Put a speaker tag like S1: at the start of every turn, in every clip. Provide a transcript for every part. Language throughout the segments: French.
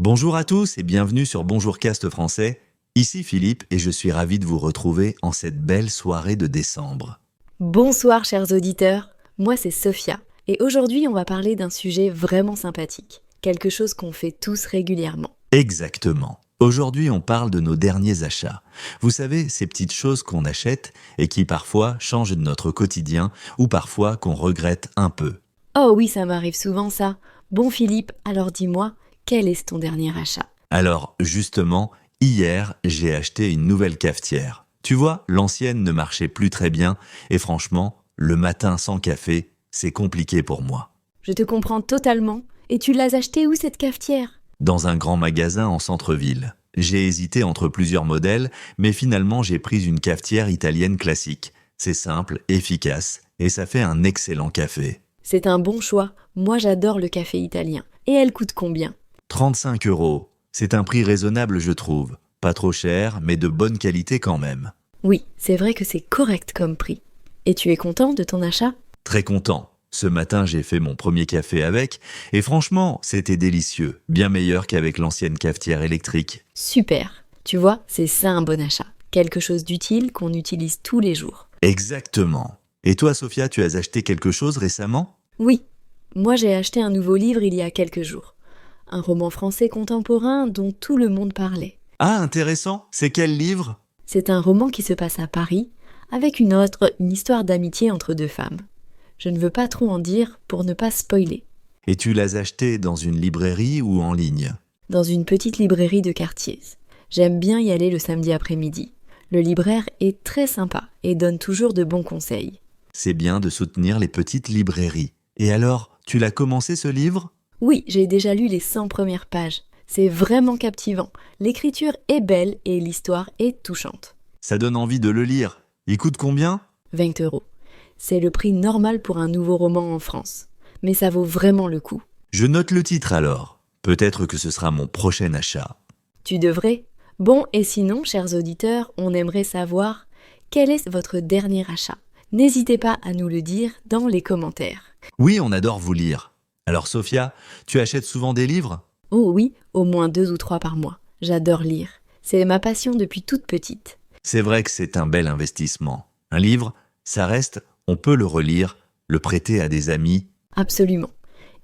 S1: Bonjour à tous et bienvenue sur Bonjourcast français. Ici Philippe et je suis ravi de vous retrouver en cette belle soirée de décembre.
S2: Bonsoir chers auditeurs, moi c'est Sophia et aujourd'hui on va parler d'un sujet vraiment sympathique, quelque chose qu'on fait tous régulièrement.
S1: Exactement. Aujourd'hui on parle de nos derniers achats. Vous savez, ces petites choses qu'on achète et qui parfois changent notre quotidien ou parfois qu'on regrette un peu.
S2: Oh oui, ça m'arrive souvent ça. Bon Philippe, alors dis-moi, quel est ton dernier achat ?
S1: Alors justement, hier j'ai acheté une nouvelle cafetière. Tu vois, l'ancienne ne marchait plus très bien et franchement, le matin sans café, c'est compliqué pour moi.
S2: Je te comprends totalement. Et tu l'as acheté où cette cafetière ?
S1: Dans un grand magasin en centre-ville. J'ai hésité entre plusieurs modèles, mais finalement j'ai pris une cafetière italienne classique. C'est simple, efficace, et ça fait un excellent café.
S2: C'est un bon choix. Moi j'adore le café italien. Et elle coûte combien ?
S1: 35 €. C'est un prix raisonnable, je trouve. Pas trop cher, mais de bonne qualité quand même.
S2: Oui, c'est vrai que c'est correct comme prix. Et tu es content de ton achat ?
S1: Très content. Ce matin, j'ai fait mon premier café avec, et franchement, c'était délicieux. Bien meilleur qu'avec l'ancienne cafetière électrique.
S2: Super. Tu vois, c'est ça un bon achat. Quelque chose d'utile qu'on utilise tous les jours.
S1: Exactement. Et toi, Sophia, tu as acheté quelque chose récemment ?
S2: Oui, moi j'ai acheté un nouveau livre il y a quelques jours. Un roman français contemporain dont tout le monde parlait.
S1: Ah, intéressant. C'est quel livre ?
S2: C'est un roman qui se passe à Paris, avec une histoire d'amitié entre deux femmes. Je ne veux pas trop en dire pour ne pas spoiler.
S1: Et tu l'as acheté dans une librairie ou en ligne ?
S2: Dans une petite librairie de quartier. J'aime bien y aller le samedi après-midi. Le libraire est très sympa et donne toujours de bons conseils.
S1: C'est bien de soutenir les petites librairies. Et alors, tu l'as commencé ce livre ?
S2: Oui, j'ai déjà lu les 100 premières pages. C'est vraiment captivant. L'écriture est belle et l'histoire est touchante.
S1: Ça donne envie de le lire. Il coûte combien ?
S2: 20 €. C'est le prix normal pour un nouveau roman en France. Mais ça vaut vraiment le coup.
S1: Je note le titre alors. Peut-être que ce sera mon prochain achat.
S2: Tu devrais. Bon, et sinon, chers auditeurs, on aimerait savoir quel est votre dernier achat. N'hésitez pas à nous le dire dans les commentaires.
S1: Oui, on adore vous lire. Alors Sophia, tu achètes souvent des livres ?
S2: Oh oui, au moins 2 ou 3 par mois. J'adore lire. C'est ma passion depuis toute petite.
S1: C'est vrai que c'est un bel investissement. Un livre, ça reste, on peut le relire, le prêter à des amis.
S2: Absolument.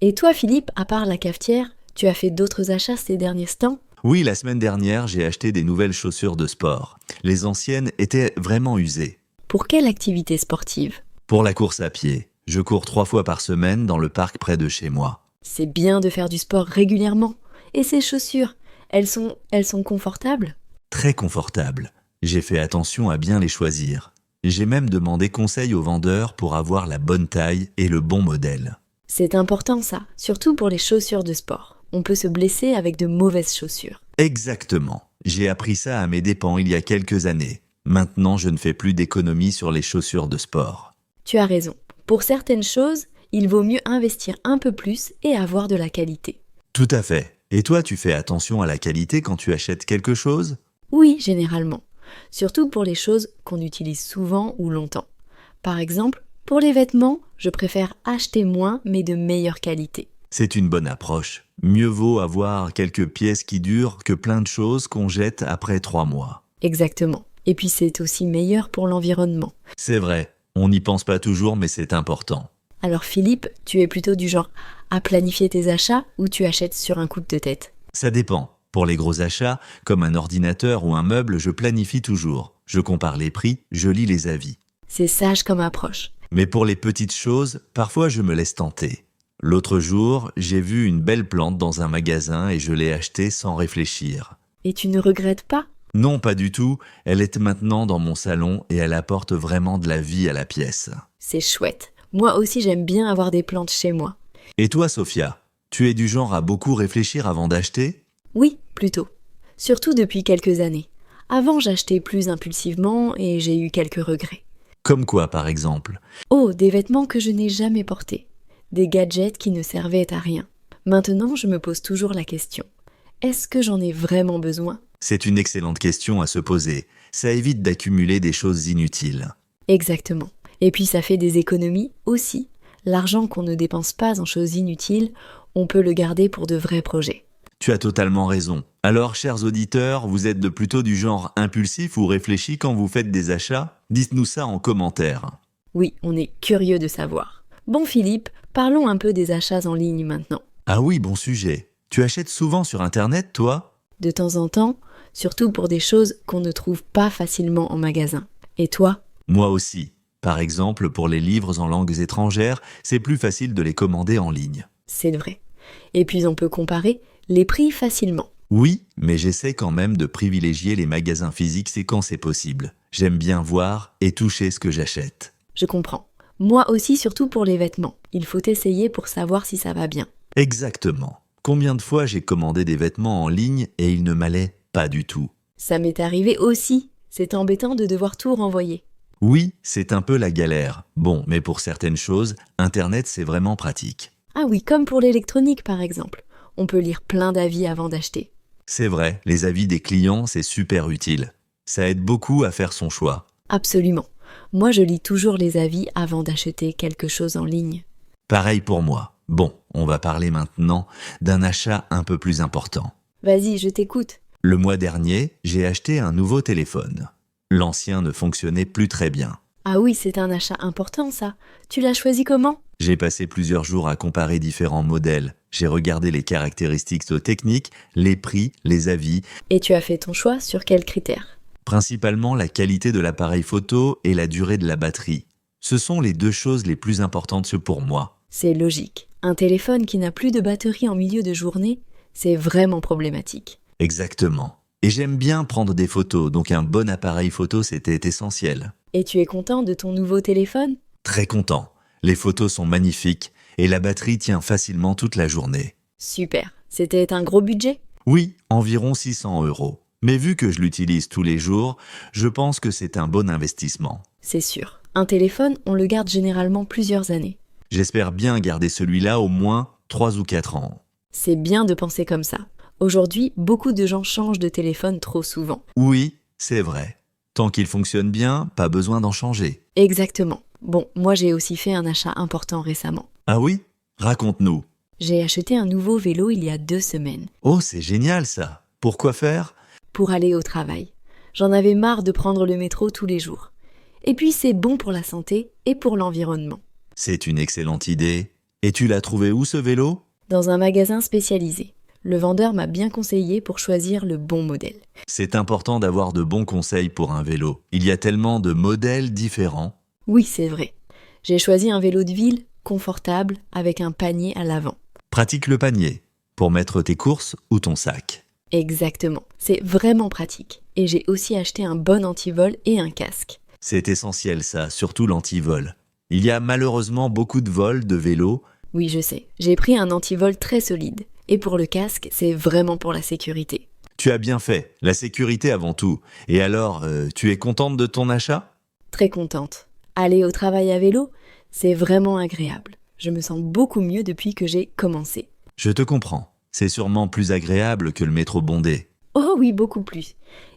S2: Et toi, Philippe, à part la cafetière, tu as fait d'autres achats ces derniers temps ?
S1: Oui, la semaine dernière, j'ai acheté des nouvelles chaussures de sport. Les anciennes étaient vraiment usées.
S2: Pour quelle activité sportive ?
S1: Pour la course à pied, je cours 3 fois par semaine dans le parc près de chez moi.
S2: C'est bien de faire du sport régulièrement. Et ces chaussures, elles sont confortables ?
S1: Très confortables. J'ai fait attention à bien les choisir. J'ai même demandé conseil aux vendeurs pour avoir la bonne taille et le bon modèle.
S2: C'est important ça, surtout pour les chaussures de sport. On peut se blesser avec de mauvaises chaussures.
S1: Exactement. J'ai appris ça à mes dépens il y a quelques années. Maintenant, je ne fais plus d'économies sur les chaussures de sport.
S2: Tu as raison. Pour certaines choses, il vaut mieux investir un peu plus et avoir de la qualité.
S1: Tout à fait. Et toi, tu fais attention à la qualité quand tu achètes quelque chose ?
S2: Oui, généralement. Surtout pour les choses qu'on utilise souvent ou longtemps. Par exemple, pour les vêtements, je préfère acheter moins mais de meilleure qualité.
S1: C'est une bonne approche. Mieux vaut avoir quelques pièces qui durent que plein de choses qu'on jette après 3 mois.
S2: Exactement. Et puis c'est aussi meilleur pour l'environnement.
S1: C'est vrai, on n'y pense pas toujours mais c'est important.
S2: Alors Philippe, tu es plutôt du genre à planifier tes achats ou tu achètes sur un coup de tête ?
S1: Ça dépend. Pour les gros achats, comme un ordinateur ou un meuble, je planifie toujours. Je compare les prix, je lis les avis.
S2: C'est sage comme approche.
S1: Mais pour les petites choses, parfois je me laisse tenter. L'autre jour, j'ai vu une belle plante dans un magasin et je l'ai achetée sans réfléchir.
S2: Et tu ne regrettes pas ?
S1: Non, pas du tout. Elle est maintenant dans mon salon et elle apporte vraiment de la vie à la pièce.
S2: C'est chouette. Moi aussi j'aime bien avoir des plantes chez moi.
S1: Et toi, Sophia, tu es du genre à beaucoup réfléchir avant d'acheter ?
S2: Oui, plutôt. Surtout depuis quelques années. Avant j'achetais plus impulsivement et j'ai eu quelques regrets.
S1: Comme quoi, par exemple ?
S2: Oh, des vêtements que je n'ai jamais portés. Des gadgets qui ne servaient à rien. Maintenant, je me pose toujours la question. Est-ce que j'en ai vraiment besoin ?
S1: C'est une excellente question à se poser. Ça évite d'accumuler des choses inutiles.
S2: Exactement. Et puis ça fait des économies aussi. L'argent qu'on ne dépense pas en choses inutiles, on peut le garder pour de vrais projets.
S1: Tu as totalement raison. Alors, chers auditeurs, vous êtes plutôt du genre impulsif ou réfléchi quand vous faites des achats? Dites-nous ça en commentaire.
S2: Oui, on est curieux de savoir. Bon Philippe, parlons un peu des achats en ligne maintenant.
S1: Ah oui, bon sujet. Tu achètes souvent sur Internet, toi?
S2: De temps en temps, surtout pour des choses qu'on ne trouve pas facilement en magasin. Et toi?
S1: Moi aussi. Par exemple, pour les livres en langues étrangères, c'est plus facile de les commander en ligne.
S2: C'est vrai. Et puis on peut comparer les prix facilement.
S1: Oui, mais j'essaie quand même de privilégier les magasins physiques, c'est quand c'est possible. J'aime bien voir et toucher ce que j'achète.
S2: Je comprends. Moi aussi, surtout pour les vêtements. Il faut essayer pour savoir si ça va bien.
S1: Exactement. Combien de fois j'ai commandé des vêtements en ligne et ils ne m'allaient pas du tout?
S2: Ça m'est arrivé aussi. C'est embêtant de devoir tout renvoyer.
S1: Oui, c'est un peu la galère. Bon, mais pour certaines choses, Internet c'est vraiment pratique.
S2: Ah oui, comme pour l'électronique par exemple. On peut lire plein d'avis avant d'acheter.
S1: C'est vrai, les avis des clients c'est super utile. Ça aide beaucoup à faire son choix.
S2: Absolument. Moi, je lis toujours les avis avant d'acheter quelque chose en ligne.
S1: Pareil pour moi. Bon, on va parler maintenant d'un achat un peu plus important.
S2: Vas-y, je t'écoute.
S1: Le mois dernier, j'ai acheté un nouveau téléphone. L'ancien ne fonctionnait plus très bien.
S2: Ah oui, c'est un achat important ça. Tu l'as choisi comment?
S1: J'ai passé plusieurs jours à comparer différents modèles. J'ai regardé les caractéristiques techniques, les prix, les avis,
S2: Et tu as fait ton choix sur quels critères?
S1: principalement la qualité de l'appareil photo et la durée de la batterie. Ce sont les deux choses les plus importantes pour moi.
S2: C'est logique. Un téléphone qui n'a plus de batterie en milieu de journée, c'est vraiment problématique.
S1: Exactement. Et j'aime bien prendre des photos, donc un bon appareil photo c'était essentiel.
S2: Et tu es content de ton nouveau téléphone?
S1: Très content. Les photos sont magnifiques et la batterie tient facilement toute la journée.
S2: Super. C'était un gros budget?
S1: Oui, environ 600 €. Mais vu que je l'utilise tous les jours, je pense que c'est un bon investissement.
S2: C'est sûr. Un téléphone, on le garde généralement plusieurs années.
S1: J'espère bien garder celui-là au moins 3 ou 4 ans.
S2: C'est bien de penser comme ça. Aujourd'hui, beaucoup de gens changent de téléphone trop souvent.
S1: Oui, c'est vrai. Tant qu'il fonctionne bien, pas besoin d'en changer.
S2: Exactement. Bon, moi j'ai aussi fait un achat important récemment.
S1: Ah oui? Raconte-nous.
S2: J'ai acheté un nouveau vélo il y a 2 semaines.
S1: Oh, c'est génial ça. Pourquoi faire?
S2: Pour aller au travail. J'en avais marre de prendre le métro tous les jours. Et puis c'est bon pour la santé et pour l'environnement.
S1: C'est une excellente idée. Et tu l'as trouvé où ce vélo?
S2: Dans un magasin spécialisé. Le vendeur m'a bien conseillé pour choisir le bon modèle.
S1: C'est important d'avoir de bons conseils pour un vélo. Il y a tellement de modèles différents.
S2: Oui, c'est vrai. J'ai choisi un vélo de ville, confortable, avec un panier à l'avant.
S1: Pratique le panier pour mettre tes courses ou ton sac.
S2: Exactement. C'est vraiment pratique. Et j'ai aussi acheté un bon antivol et un casque.
S1: C'est essentiel ça, surtout l'antivol. Il y a malheureusement beaucoup de vols de vélos.
S2: Oui, je sais. J'ai pris un antivol très solide. Et pour le casque, c'est vraiment pour la sécurité.
S1: Tu as bien fait, la sécurité avant tout. Et alors, tu es contente de ton achat?
S2: Très contente. Aller au travail à vélo, c'est vraiment agréable. Je me sens beaucoup mieux depuis que j'ai commencé.
S1: Je te comprends. C'est sûrement plus agréable que le métro bondé.
S2: Oh oui, beaucoup plus.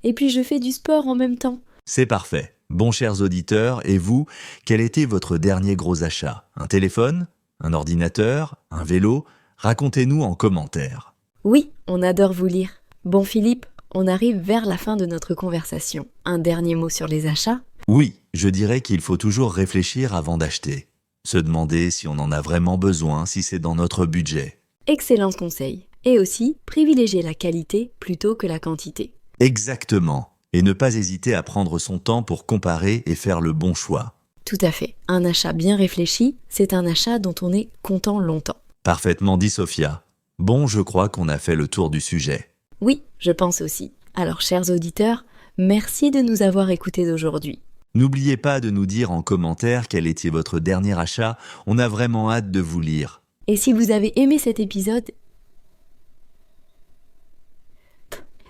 S2: Et puis je fais du sport en même temps.
S1: C'est parfait. Bon chers auditeurs, et vous, quel était votre dernier gros achat? Un téléphone? Un ordinateur? Un vélo? Racontez-nous en commentaire.
S2: Oui, on adore vous lire. Bon Philippe, on arrive vers la fin de notre conversation. Un dernier mot sur les achats?
S1: Oui, je dirais qu'il faut toujours réfléchir avant d'acheter. Se demander si on en a vraiment besoin, si c'est dans notre budget.
S2: Excellent conseil. Et aussi, privilégier la qualité plutôt que la quantité.
S1: Exactement. Et ne pas hésiter à prendre son temps pour comparer et faire le bon choix.
S2: Tout à fait. Un achat bien réfléchi, c'est un achat dont on est content longtemps.
S1: Parfaitement dit Sophia. Bon, je crois qu'on a fait le tour du sujet.
S2: Oui, je pense aussi. Alors, chers auditeurs, merci de nous avoir écoutés aujourd'hui.
S1: N'oubliez pas de nous dire en commentaire quel était votre dernier achat. On a vraiment hâte de vous lire.
S2: Et si vous avez aimé cet épisode,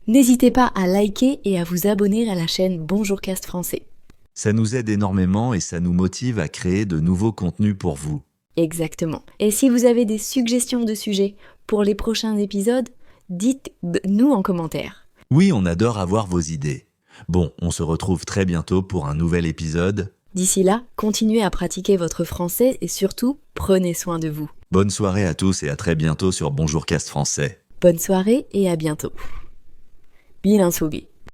S2: n'hésitez pas à liker et à vous abonner à la chaîne Bonjour Cast Français.
S1: Ça nous aide énormément et ça nous motive à créer de nouveaux contenus pour vous.
S2: Exactement. Et si vous avez des suggestions de sujets pour les prochains épisodes, dites-nous en commentaire.
S1: Oui, on adore avoir vos idées. Bon, on se retrouve très bientôt pour un nouvel épisode.
S2: D'ici là, continuez à pratiquer votre français et surtout, prenez soin de vous.
S1: Bonne soirée à tous et à très bientôt sur Bonjour Cast Français.
S2: Bonne soirée et à bientôt. Bilinsugi.